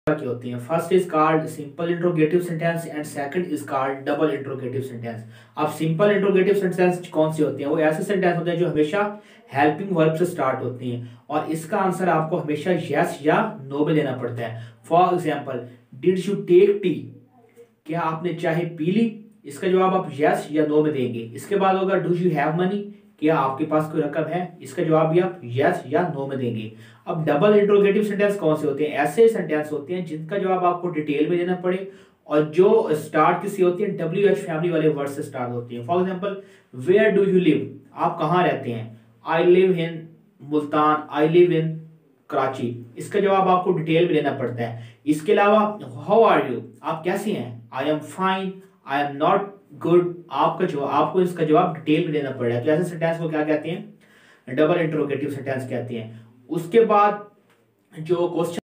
की होती हैं। First is called simple interrogative sentence and second is called double interrogative sentence. अब simple interrogative sentence कौन सी होती हैं? वो ऐसे सेंटेंस होते हैं जो हमेशा हेल्पिंग वर्ब से स्टार्ट होती हैं और इसका आंसर आपको हमेशा यस या नो में देना पड़ता है। For example, did you take tea? क्या आपने चाय पी ली? इसका जवाब आप यस या नो में देंगे। इसके बाद होगा डू यू हैव मनी? क्या आपके पास कोई रकम है? इसका जवाब भी आप यस या नो में देंगे। अब डबल इंट्रोगेटिव सेंटेंस कौन से होते हैं? ऐसे सेंटेंस होते हैं जिनका जवाब आपको डिटेल में देना पड़े और जो स्टार्ट किसी होती है डब्ल्यू एच फैमिली वाले वर्ड से स्टार्ट होती है। For example, where do you live? आप कहाँ रहते हैं? I live in Multan, I live in Karachi. इसका जवाब आपको डिटेल में देना पड़ता है। इसके अलावा हाउ आर यू? आप कैसे हैं? I am fine, I am not good. आपको इसका जवाब डिटेल में देना पड़ेगा। तो ऐसे सेंटेंस को क्या कहते हैं? डबल इंट्रोगेटिव सेंटेंस कहते हैं। उसके बाद जो क्वेश्चन